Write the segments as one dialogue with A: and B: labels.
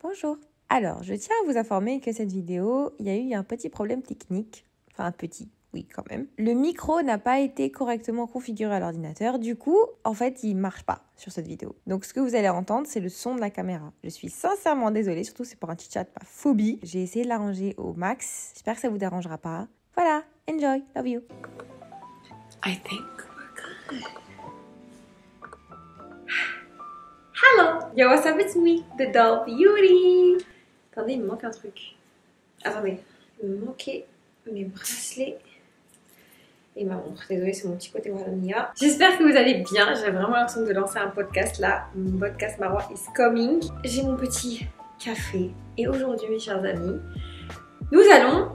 A: Bonjour. Alors, je tiens à vous informer que cette vidéo, il y a eu un petit problème technique. Enfin, un petit, oui, quand même. Le micro n'a pas été correctement configuré à l'ordinateur. Du coup, en fait, il marche pas sur cette vidéo. Donc, ce que vous allez entendre, c'est le son de la caméra. Je suis sincèrement désolée, surtout c'est pour un chit-chat, pas phobie. J'ai essayé de l'arranger au max. J'espère que ça vous dérangera pas. Voilà, enjoy, love you.
B: I think we're good. Hello! Yo, what's up? It's me, the doll beauty! Attendez, il me manque un truc. Attendez, il me manquait mes bracelets et ma montre. Désolée, c'est mon petit côté Wallonia. J'espère que vous allez bien. J'ai vraiment l'impression de lancer un podcast là. Mon podcast Marwa is coming. J'ai mon petit café. Et aujourd'hui, mes chers amis, nous allons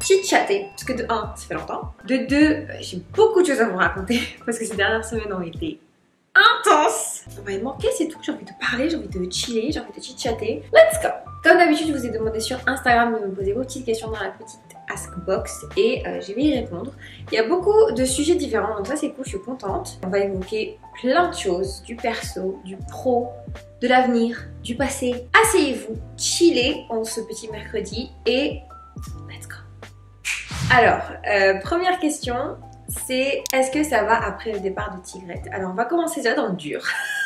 B: chit-chatter. Parce que de 1, ça fait longtemps. De 2, j'ai beaucoup de choses à vous raconter. Parce que ces dernières semaines ont été intense. On va y manquer, c'est tout. J'ai envie de parler, j'ai envie de chiller, j'ai envie de chit-chatter. Let's go. Comme d'habitude, je vous ai demandé sur Instagram de me poser vos petites questions dans la petite Ask Box et je vais y répondre. Il y a beaucoup de sujets différents, donc ça c'est cool, je suis contente. On va évoquer plein de choses, du perso, du pro, de l'avenir, du passé. Asseyez-vous, chillez en ce petit mercredi et let's go. Alors, première question. C'est est-ce que ça va après le départ de Tigrette? Alors on va commencer déjà dans le dur.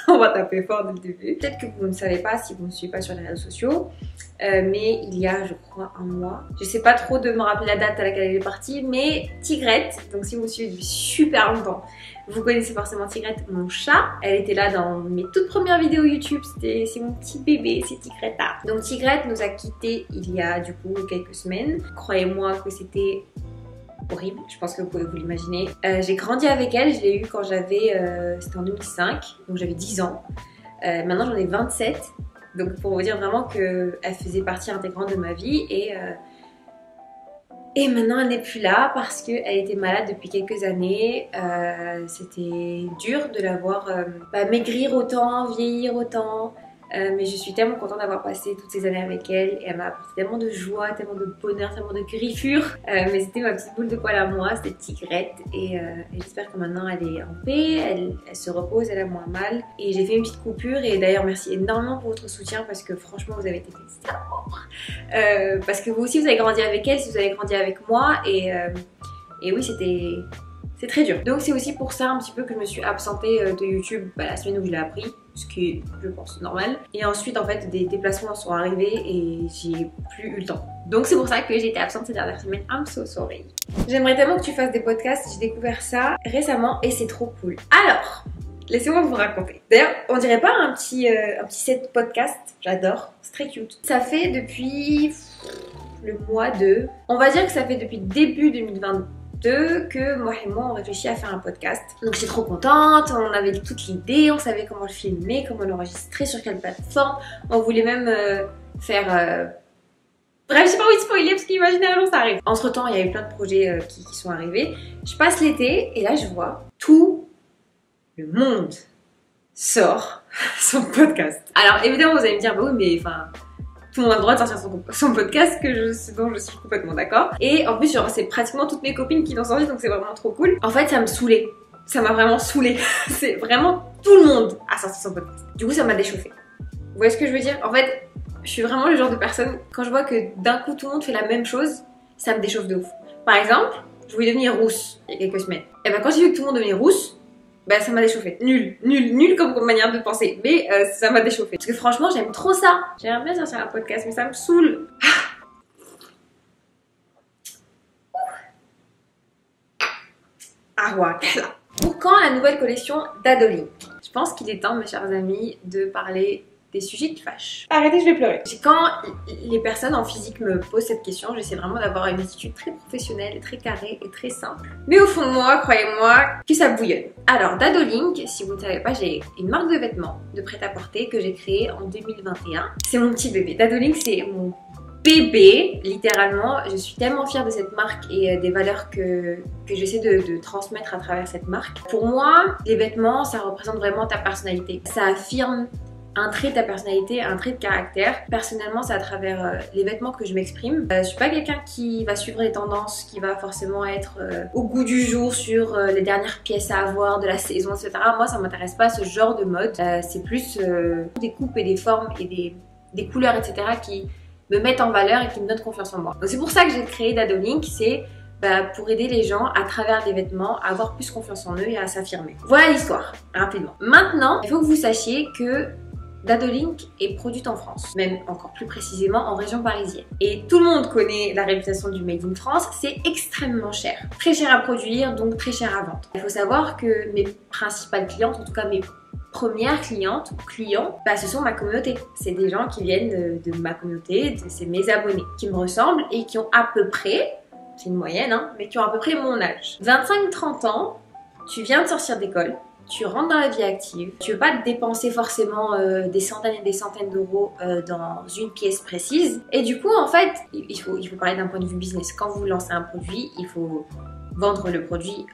B: On va taper fort dès le début. Peut-être que vous ne savez pas si vous ne me suivez pas sur les réseaux sociaux, mais il y a je crois un mois, je sais pas trop de me rappeler la date à laquelle elle est partie, mais Tigrette, donc si vous me suivez depuis super longtemps, vous connaissez forcément Tigrette, mon chat. Elle était là dans mes toutes premières vidéos YouTube, c'est mon petit bébé, c'est Tigrette. Donc Tigrette nous a quittés il y a du coup quelques semaines. Croyez-moi que c'était horrible, je pense que vous pouvez vous l'imaginer. J'ai grandi avec elle, je l'ai eue quand j'avais, c'était en 2005, donc j'avais 10 ans. Maintenant j'en ai 27, donc pour vous dire vraiment qu'elle faisait partie intégrante de ma vie et maintenant elle n'est plus là parce qu'elle était malade depuis quelques années. C'était dur de la voir maigrir autant, vieillir autant. Mais je suis tellement contente d'avoir passé toutes ces années avec elle et elle m'a apporté tellement de joie, tellement de bonheur, tellement de griffure. Mais c'était ma petite boule de poil à moi, c'était Tigrette et j'espère que maintenant elle est en paix, elle se repose, elle a moins mal. Et j'ai fait une petite coupure et d'ailleurs merci énormément pour votre soutien parce que franchement vous avez été des parce que vous aussi vous avez grandi avec elle, si vous avez grandi avec moi et oui c'est très dur. Donc c'est aussi pour ça un petit peu que je me suis absentée de YouTube la semaine où je l'ai appris, ce qui est, je pense, normal. Et ensuite, en fait, des déplacements sont arrivés et j'ai plus eu le temps. Donc c'est pour ça que j'ai été absente ces dernières semaines. I'm so sorry. J'aimerais tellement que tu fasses des podcasts. J'ai découvert ça récemment et c'est trop cool. Alors, laissez-moi vous raconter. D'ailleurs, on dirait pas un petit set podcast. J'adore. C'est très cute. Ça fait depuis le mois de... On va dire que ça fait depuis début 2022 que moi et moi on réfléchit à faire un podcast. Donc j'étais trop contente, on avait toute l'idée, on savait comment le filmer, comment l'enregistrer, sur quelle plateforme. On voulait même faire... Bref, j'ai pas envie de spoiler parce qu'imaginez un jour ça arrive. Entre temps, il y a eu plein de projets qui sont arrivés. Je passe l'été et là je vois tout le monde sort son podcast. Alors évidemment vous allez me dire bah oui mais enfin... Tout le monde a le droit de sortir son podcast, dont je suis complètement d'accord. Et en plus, genre, c'est pratiquement toutes mes copines qui l'ont sorti, donc c'est vraiment trop cool. En fait, ça me saoulait. Ça m'a vraiment saoulée. C'est vraiment tout le monde a sorti son podcast. Du coup, ça m'a déchauffée. Vous voyez ce que je veux dire? En fait, je suis vraiment le genre de personne, quand je vois que d'un coup tout le monde fait la même chose, ça me déchauffe de ouf. Par exemple, je voulais devenir rousse il y a quelques semaines. Et ben quand j'ai vu que tout le monde devenait rousse, bah ça m'a déchauffé. Nul comme manière de penser. Mais ça m'a déchauffé. Parce que franchement j'aime trop ça. J'aimerais bien sortir un podcast mais ça me saoule. Ah ouais. Pour quand la nouvelle collection d'Adolink? Je pense qu'il est temps mes chers amis de parler des sujets qui fâchent. Arrêtez, je vais pleurer. Quand les personnes en physique me posent cette question, j'essaie vraiment d'avoir une attitude très professionnelle, très carrée et très simple. Mais au fond de moi, croyez-moi, que ça bouillonne. Alors, Dadolink, si vous ne savez pas, j'ai une marque de vêtements de prêt-à-porter que j'ai créée en 2021. C'est mon petit bébé. Dadolink, c'est mon bébé, littéralement. Je suis tellement fière de cette marque et des valeurs que j'essaie de transmettre à travers cette marque. Pour moi, les vêtements, ça représente vraiment ta personnalité. Ça affirme un trait de ta personnalité, un trait de caractère. Personnellement, c'est à travers les vêtements que je m'exprime. Je suis pas quelqu'un qui va suivre les tendances, qui va forcément être au goût du jour sur les dernières pièces à avoir de la saison, etc. Moi, ça m'intéresse pas ce genre de mode. C'est plus des coupes et des formes et des couleurs, etc. qui me mettent en valeur et qui me donnent confiance en moi. Donc c'est pour ça que j'ai créé Dadolink, c'est pour aider les gens à travers les vêtements à avoir plus confiance en eux et à s'affirmer. Voilà l'histoire, rapidement. Maintenant, il faut que vous sachiez que Dadolink est produite en France, même encore plus précisément en région parisienne. Et tout le monde connaît la réputation du Made in France, c'est extrêmement cher. Très cher à produire, donc très cher à vendre. Il faut savoir que mes principales clientes, en tout cas mes premières clientes ou clients, ce sont ma communauté. C'est des gens qui viennent de ma communauté, c'est mes abonnés, qui me ressemblent et qui ont à peu près, c'est une moyenne, hein, mais qui ont à peu près mon âge. 25-30 ans, tu viens de sortir d'école, tu rentres dans la vie active, tu veux pas te dépenser forcément des centaines et des centaines d'euros dans une pièce précise. Et du coup, en fait, il faut parler d'un point de vue business. Quand vous lancez un produit, il faut vendre le produit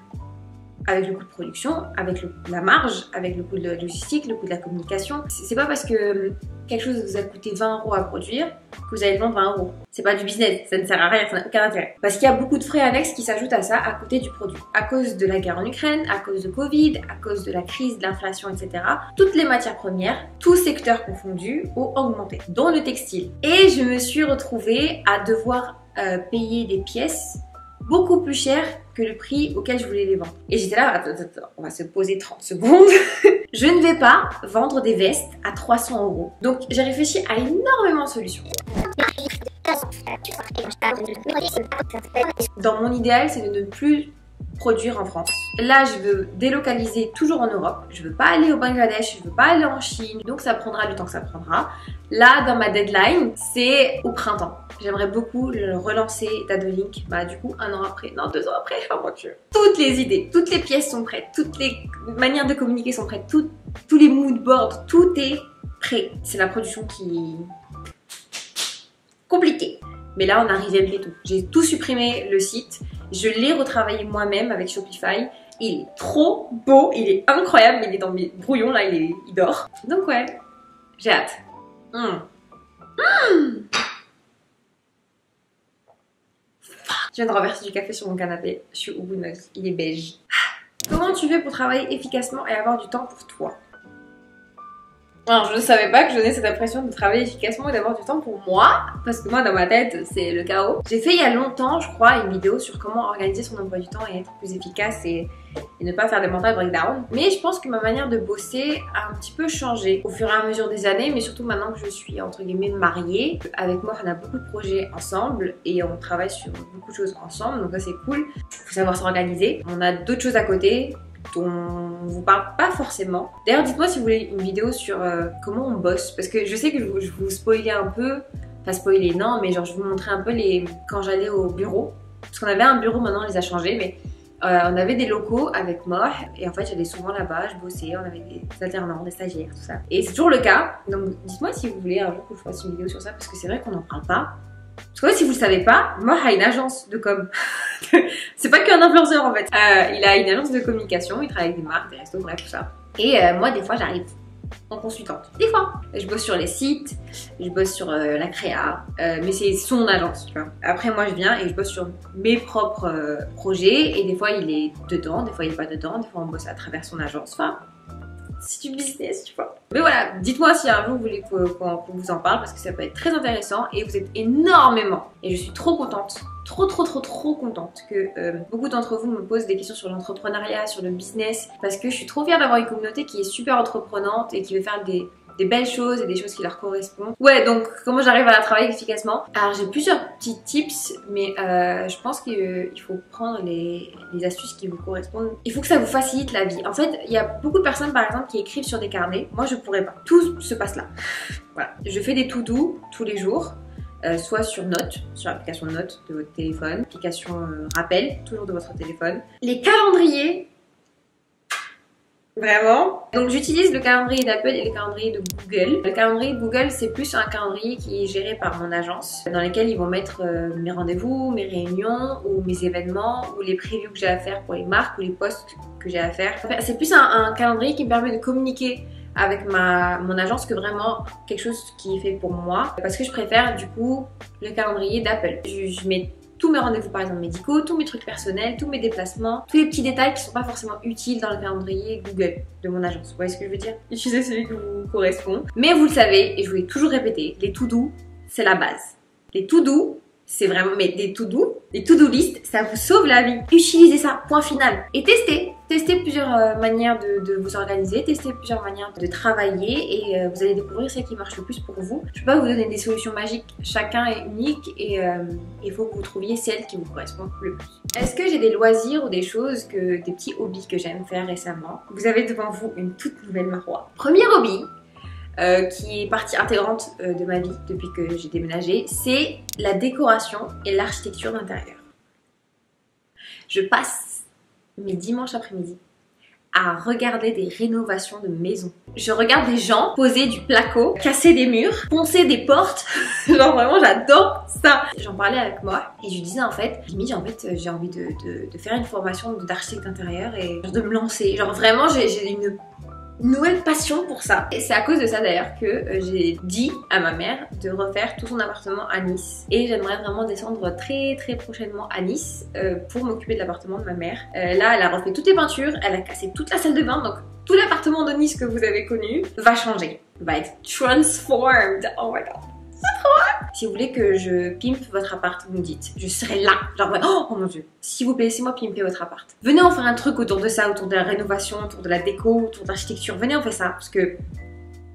B: avec le coût de production, avec la marge, avec le coût de la logistique, le coût de la communication. C'est pas parce que quelque chose vous a coûté 20 € à produire que vous allez le vendre 20 €. C'est pas du business, ça ne sert à rien, ça n'a aucun intérêt. Parce qu'il y a beaucoup de frais annexes qui s'ajoutent à ça à côté du produit. À cause de la guerre en Ukraine, à cause de Covid, à cause de la crise, de l'inflation, etc. Toutes les matières premières, tous secteurs confondus, ont augmenté, dont le textile. Et je me suis retrouvée à devoir payer des pièces beaucoup plus cher que le prix auquel je voulais les vendre. Et j'étais là, attends, on va se poser 30 secondes. Je ne vais pas vendre des vestes à 300 €. Donc j'ai réfléchi à énormément de solutions. Dans mon idéal, c'est de ne plus produire en France. Là, je veux délocaliser toujours en Europe. Je veux pas aller au Bangladesh, je veux pas aller en Chine. Donc ça prendra du temps que ça prendra. Là, dans ma deadline, c'est au printemps. J'aimerais beaucoup le relancer Dadolink. Du coup, 1 an après, non 2 ans après, oh mon Dieu. Toutes les idées, toutes les pièces sont prêtes, toutes les manières de communiquer sont prêtes, tous les mood boards, tout est prêt. C'est la production qui compliquée. Mais là, on arrive à tout. J'ai tout supprimé le site. Je l'ai retravaillé moi-même avec Shopify. Il est trop beau, il est incroyable. Il est dans mes brouillons, là, il dort. Donc ouais, j'ai hâte. Je viens de renverser du café sur mon canapé. Je suis au bout de ma vie. Il est beige. Comment tu fais pour travailler efficacement et avoir du temps pour toi? Alors, je ne savais pas que je donnais cette impression de travailler efficacement et d'avoir du temps pour moi, parce que moi, dans ma tête, c'est le chaos. J'ai fait il y a longtemps, je crois, une vidéo sur comment organiser son emploi du temps et être plus efficace et ne pas faire des mental breakdown. Mais je pense que ma manière de bosser a un petit peu changé au fur et à mesure des années, mais surtout maintenant que je suis, entre guillemets, mariée. Avec moi, on a beaucoup de projets ensemble et on travaille sur beaucoup de choses ensemble, donc ça, c'est cool. Il faut savoir s'organiser. On a d'autres choses à côté dont on vous parle pas forcément. D'ailleurs, dites-moi si vous voulez une vidéo sur comment on bosse, parce que je sais que je vous spoilais un peu, pas spoiler non, mais genre je vous montrais un peu quand j'allais au bureau, parce qu'on avait un bureau, maintenant on les a changés, mais on avait des locaux avec moi et en fait j'allais souvent là-bas, je bossais, on avait des alternants, des stagiaires, tout ça. Et c'est toujours le cas, donc dites-moi si vous voulez un jour que je fasse une vidéo sur ça, parce que c'est vrai qu'on n'en parle pas. Parce que si vous le savez pas, moi j'ai une agence de com. C'est pas qu'un influenceur en fait. Il a une agence de communication, il travaille avec des marques, des restos, bref tout ça. Et moi des fois j'arrive en consultante. Des fois. Je bosse sur les sites, je bosse sur la créa, mais c'est son agence, tu vois. Après moi je viens et je bosse sur mes propres projets et des fois il est dedans, des fois il est pas dedans, des fois on bosse à travers son agence. Enfin, c'est du business, tu vois. Mais voilà, dites-moi si un jour vous voulez qu'on vous en parle parce que ça peut être très intéressant et vous êtes énormément. Et je suis trop contente, trop contente que beaucoup d'entre vous me posent des questions sur l'entrepreneuriat, sur le business, parce que je suis trop fière d'avoir une communauté qui est super entreprenante et qui veut faire des belles choses et des choses qui leur correspondent. Ouais, donc comment j'arrive à la travailler efficacement? Alors j'ai plusieurs petits tips, mais je pense qu'il faut prendre les astuces qui vous correspondent. Il faut que ça vous facilite la vie. En fait, il y a beaucoup de personnes par exemple qui écrivent sur des carnets. Moi je pourrais pas. Tout se passe là. Voilà. Je fais des to-do tous les jours. Soit sur Notes, sur l'application Notes de votre téléphone, application rappel, toujours de votre téléphone. Les calendriers, vraiment. Donc j'utilise le calendrier d'Apple et le calendrier de Google. Le calendrier de Google, c'est plus un calendrier qui est géré par mon agence, dans lequel ils vont mettre mes rendez-vous, mes réunions ou mes événements ou les previews que j'ai à faire pour les marques ou les posts que j'ai à faire. C'est plus un calendrier qui me permet de communiquer avec mon agence que vraiment quelque chose qui est fait pour moi, parce que je préfère du coup le calendrier d'Apple. Je mets tous mes rendez-vous par exemple médicaux, tous mes trucs personnels, tous mes déplacements, tous les petits détails qui sont pas forcément utiles dans le calendrier Google de mon agence. Vous voyez ce que je veux dire? Utilisez celui qui vous correspond. Mais vous le savez, et je vous l'ai toujours répété, les to-do, c'est la base. Les to-do, c'est vraiment, mais des to-do list, ça vous sauve la vie. Utilisez ça, point final. Et testez. Testez plusieurs manières de vous organiser, testez plusieurs manières de travailler et vous allez découvrir celle qui marche le plus pour vous. Je ne peux pas vous donner des solutions magiques, chacun est unique et il faut que vous trouviez celle qui vous correspond le plus. Est-ce que j'ai des loisirs ou des choses, des petits hobbies que j'aime faire récemment? Vous avez devant vous une toute nouvelle Marwa. Premier hobby, qui est partie intégrante de ma vie depuis que j'ai déménagé, c'est la décoration et l'architecture d'intérieur. Je passe mes dimanches après-midi à regarder des rénovations de maisons. Je regarde des gens poser du placo, casser des murs, poncer des portes. Genre vraiment j'adore ça. J'en parlais avec moi et je lui disais en fait, limite j'ai envie de faire une formation d'architecte d'intérieur et de me lancer. Genre vraiment j'ai une nouvelle passion pour ça. Et c'est à cause de ça d'ailleurs que j'ai dit à ma mère de refaire tout son appartement à Nice. Et j'aimerais vraiment descendre très prochainement à Nice pour m'occuper de l'appartement de ma mère. Là, elle a refait toutes les peintures, elle a cassé toute la salle de bain, donc tout l'appartement de Nice que vous avez connu va changer, va être transformed. Oh my god. C'est trop hâte. Si vous voulez que je pimpe votre appart, vous me dites. Je serai là. Genre, oh mon dieu. S'il vous plaît, laissez-moi pimper votre appart. Venez en faire un truc autour de ça, autour de la rénovation, autour de la déco, autour de l'architecture. Venez, on fait ça. Parce que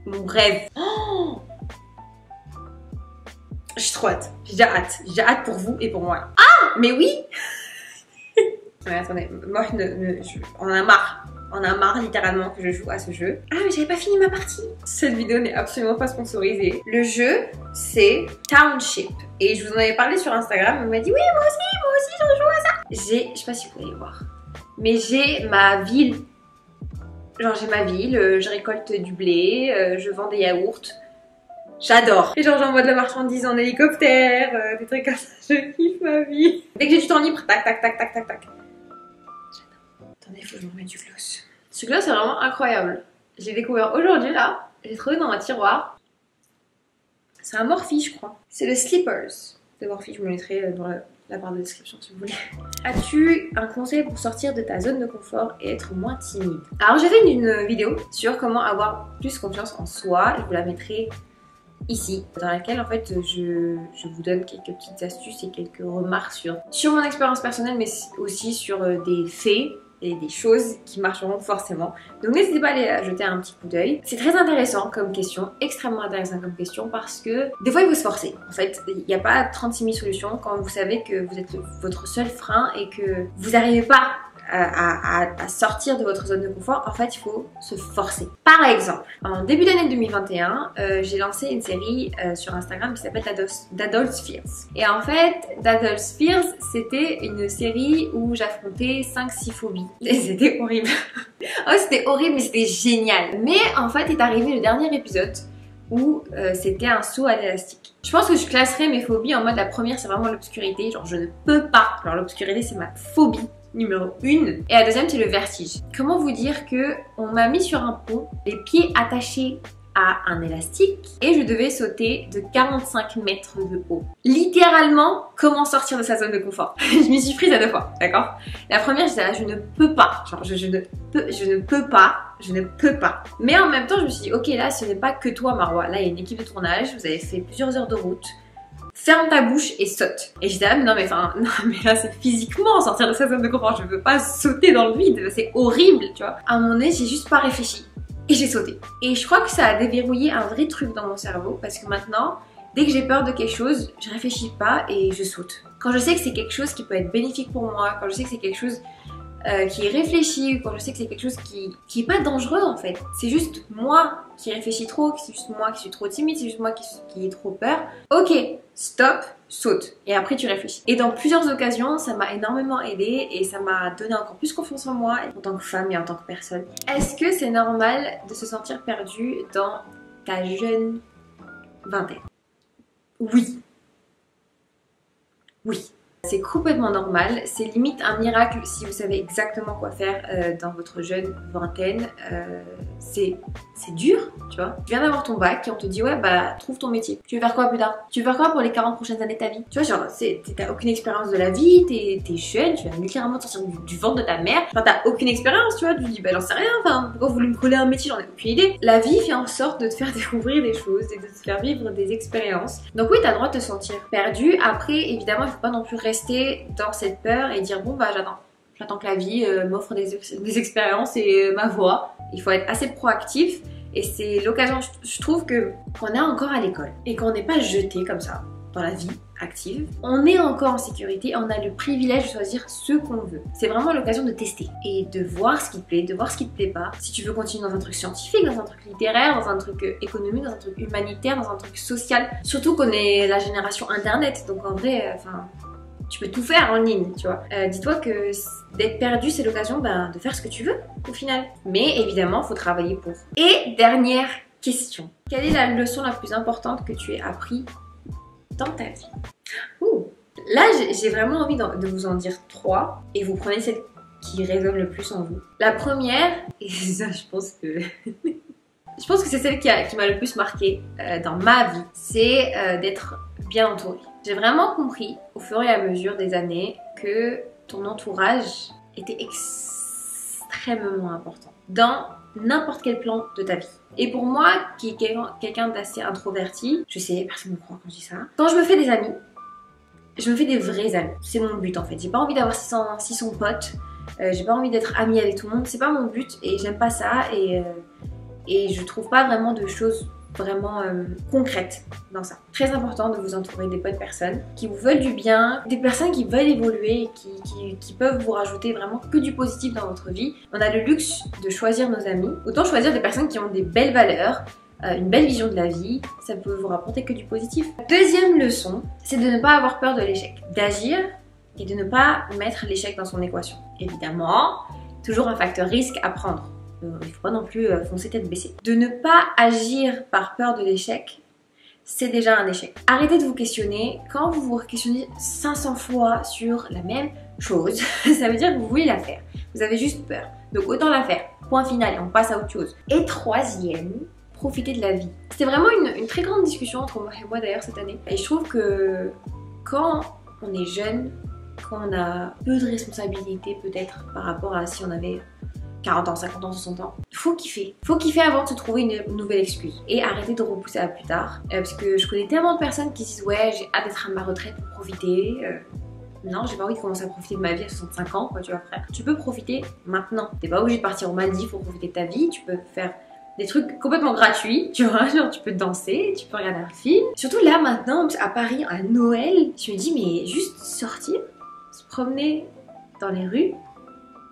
B: mon rêve. Oh, j'ai trop hâte. J'ai hâte. J'ai hâte pour vous et pour moi. Ah, mais oui. Mais attendez, moi, on en a marre. On a marre littéralement que je joue à ce jeu. Ah mais j'avais pas fini ma partie. Cette vidéo n'est absolument pas sponsorisée. Le jeu c'est Township. Et je vous en avais parlé sur Instagram. On m'a dit oui moi aussi je joue à ça. Je sais pas si vous pouvez voir. Mais j'ai ma ville. Genre j'ai ma ville, je récolte du blé, je vends des yaourts. J'adore. Et genre j'envoie de la marchandise en hélicoptère, des trucs comme ça. Je kiffe ma vie. Dès que j'ai du temps libre, tac. J'adore. Attendez, il faut que je me remette du gloss. Ce gloss est vraiment incroyable. J'ai découvert aujourd'hui là. J'ai trouvé dans un tiroir. C'est un Morphe, je crois. C'est le Slippers de Morphe. Je me mettrai dans la barre de description si vous voulez. As-tu un conseil pour sortir de ta zone de confort et être moins timide? Alors j'ai fait une vidéo sur comment avoir plus confiance en soi. Je vous la mettrai ici, dans laquelle en fait je vous donne quelques petites astuces et quelques remarques sur mon expérience personnelle, mais aussi sur des faits et des choses qui marcheront forcément. Donc n'hésitez pas à aller jeter un petit coup d'œil. C'est très intéressant comme question, extrêmement intéressant comme question, parce que des fois il faut se forcer. En fait, il n'y a pas 36 000 solutions quand vous savez que vous êtes votre seul frein et que vous n'arrivez pas à sortir de votre zone de confort. En fait, il faut se forcer. Par exemple, en début d'année 2021, j'ai lancé une série sur Instagram qui s'appelle d'Adults Fears. Et en fait, d'Adults Fears, c'était une série où j'affrontais 5-6 phobies. Et c'était horrible. Oh, c'était horrible, mais c'était génial. Mais en fait, est arrivé le dernier épisode où c'était un saut à l'élastique. Je pense que je classerais mes phobies en mode la première, c'est vraiment l'obscurité. Genre, je ne peux pas. Alors, l'obscurité, c'est ma phobie numéro 1. Et la deuxième, c'est le vertige. Comment vous dire que on m'a mis sur un pont, les pieds attachés à un élastique et je devais sauter de 45 mètres de haut. Littéralement, comment sortir de sa zone de confort? Je m'y suis prise à 2 fois, d'accord? La première, j'étais là, je ne peux pas. Genre, je ne peux pas. Mais en même temps, je me suis dit, ok, là, ce n'est pas que toi, Marwa. Là, il y a une équipe de tournage, vous avez fait plusieurs heures de route. Ferme ta bouche et saute. Et j'étais là, mais non mais là c'est physiquement sortir de sa zone de confort, je veux pas sauter dans le vide, c'est horrible, tu vois. À un moment donné, j'ai juste pas réfléchi et j'ai sauté. Et je crois que ça a déverrouillé un vrai truc dans mon cerveau parce que maintenant, dès que j'ai peur de quelque chose, je réfléchis pas et je saute. Quand je sais que c'est quelque chose qui peut être bénéfique pour moi, quand je sais que c'est quelque chose qui est réfléchi, quand je sais que c'est quelque chose qui est pas dangereux en fait. C'est juste moi qui réfléchis trop, c'est juste moi qui suis trop timide, c'est juste moi qui ai trop peur. Ok, stop, saute. Et après tu réfléchis. Et dans plusieurs occasions, ça m'a énormément aidé et ça m'a donné encore plus confiance en moi en tant que femme et en tant que personne. Est-ce que c'est normal de se sentir perdu dans ta jeune vingtaine? Oui. Oui. C'est complètement normal, c'est limite un miracle si vous savez exactement quoi faire dans votre jeune vingtaine. C'est dur, tu vois. Tu viens d'avoir ton bac et on te dit ouais bah trouve ton métier. Tu veux faire quoi plus tard? Tu veux faire quoi pour les 40 prochaines années de ta vie? Tu vois, genre t'as aucune expérience de la vie, t'es jeune, tu viens littéralement de sortir du ventre de ta mère. Enfin t'as aucune expérience, tu vois. Tu te dis bah j'en sais rien, enfin pourquoi vous voulez me coller un métier, j'en ai aucune idée. La vie fait en sorte de te faire découvrir des choses et de te faire vivre des expériences. Donc oui, t'as le droit de te sentir perdu. Après évidemment il faut pas non plus rester dans cette peur et dire bon bah j'attends que la vie m'offre des expériences et ma voie. Il faut être assez proactif et c'est l'occasion, je trouve que qu'on est encore à l'école et qu'on n'est pas jeté comme ça dans la vie active, on est encore en sécurité, on a le privilège de choisir ce qu'on veut. C'est vraiment l'occasion de tester et de voir ce qui te plaît, de voir ce qui te plaît pas. Si tu veux continuer dans un truc scientifique, dans un truc littéraire, dans un truc économique, dans un truc humanitaire, dans un truc social. Surtout qu'on est la génération internet, donc en vrai, enfin, tu peux tout faire en ligne, tu vois. Dis-toi que d'être perdu, c'est l'occasion de faire ce que tu veux au final. Mais évidemment, il faut travailler pour. Et dernière question. Quelle est la leçon la plus importante que tu aies appris dans ta vie? Ouh. Là, j'ai vraiment envie de vous en dire 3 et vous prenez celle qui résonne le plus en vous. La première, et ça je pense que c'est celle qui m'a le plus marquée dans ma vie, c'est d'être bien entourée. J'ai vraiment compris au fur et à mesure des années que ton entourage était extrêmement important dans n'importe quel plan de ta vie. Et pour moi, qui est quelqu'un d'assez introverti, je sais, personne ne me croit quand je dis ça, quand je me fais des amis, je me fais des vrais amis. C'est mon but en fait. J'ai pas envie d'avoir 600 potes, j'ai pas envie d'être amie avec tout le monde, c'est pas mon but et j'aime pas ça et je trouve pas vraiment de choses vraiment concrètes dans ça. Très important de vous entourer des bonnes personnes qui vous veulent du bien, des personnes qui veulent évoluer et qui peuvent vous rajouter vraiment que du positif dans votre vie. On a le luxe de choisir nos amis. Autant choisir des personnes qui ont des belles valeurs, une belle vision de la vie, ça peut vous rapporter que du positif. Deuxième leçon, c'est de ne pas avoir peur de l'échec, d'agir et de ne pas mettre l'échec dans son équation. Évidemment, toujours un facteur risque à prendre. Il ne faut pas non plus foncer tête baissée. De ne pas agir par peur de l'échec, c'est déjà un échec. Arrêtez de vous questionner. Quand vous vous questionnez 500 fois sur la même chose, ça veut dire que vous voulez la faire. Vous avez juste peur. Donc autant la faire. Point final et on passe à autre chose. Et troisième, profiter de la vie. C'était vraiment une très grande discussion entre moi et moi d'ailleurs cette année. Et je trouve que quand on est jeune, quand on a peu de responsabilités peut-être par rapport à si on avait 40 ans, 50 ans, 60 ans. Faut kiffer. Faut kiffer avant de se trouver une nouvelle excuse. Et arrêter de repousser à plus tard. Parce que je connais tellement de personnes qui disent ouais, j'ai hâte d'être à ma retraite pour profiter. Non, j'ai pas envie de commencer à profiter de ma vie à 65 ans, quoi, tu vois, frère. Tu peux profiter maintenant. T'es pas obligé de partir aux Maldives pour profiter de ta vie. Tu peux faire des trucs complètement gratuits, tu vois, genre tu peux danser, tu peux regarder un film. Surtout là, maintenant, à Paris, à Noël, je me dis, mais juste sortir, se promener dans les rues,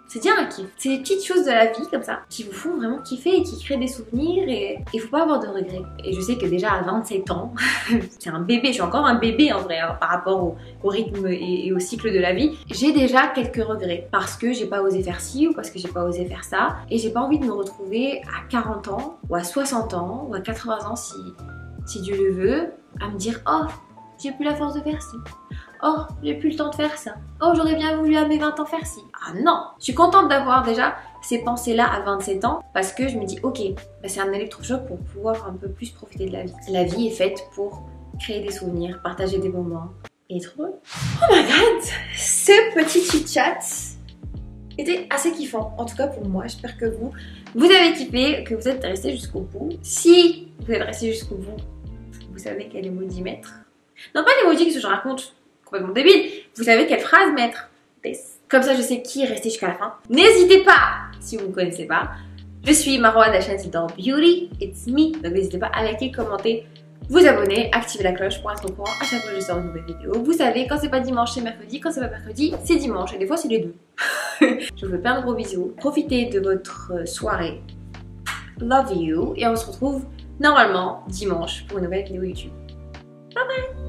B: c'est déjà un kiff. C'est des petites choses de la vie comme ça qui vous font vraiment kiffer et qui créent des souvenirs et il faut pas avoir de regrets. Et je sais que déjà à 27 ans, c'est un bébé, je suis encore un bébé en vrai hein, par rapport au rythme et au cycle de la vie. J'ai déjà quelques regrets parce que j'ai pas osé faire ci ou parce que j'ai pas osé faire ça et j'ai pas envie de me retrouver à 40 ans ou à 60 ans ou à 80 ans si Dieu le veut à me dire oh j'ai plus la force de faire ci. Oh, j'ai plus le temps de faire ça. Oh, j'aurais bien voulu à mes 20 ans faire ci. Ah non, je suis contente d'avoir déjà ces pensées-là à 27 ans parce que je me dis, ok, bah c'est un électrochoc pour pouvoir un peu plus profiter de la vie. La vie est faite pour créer des souvenirs, partager des moments et être heureux. Oh my god, ce petit chit-chat était assez kiffant, en tout cas pour moi. J'espère que vous avez kiffé, que vous êtes restés jusqu'au bout. Si vous êtes restés jusqu'au bout, vous savez quel emoji mettre. Non, pas l'emoji que je raconte complètement débile. Vous savez quelle phrase mettre. Comme ça, je sais qui est resté jusqu'à la fin. N'hésitez pas, si vous ne me connaissez pas. Je suis Marwa de la chaîne It's All Beauty. It's me. Donc n'hésitez pas à liker, commenter, vous abonner, activer la cloche pour être au courant à chaque fois que je sors une nouvelle vidéo. Vous savez, quand c'est pas dimanche, c'est mercredi. Quand c'est pas mercredi, c'est dimanche. Et des fois, c'est les deux. Je vous fais plein de gros bisous. Profitez de votre soirée. Love you. Et on se retrouve normalement dimanche pour une nouvelle vidéo YouTube. Bye bye.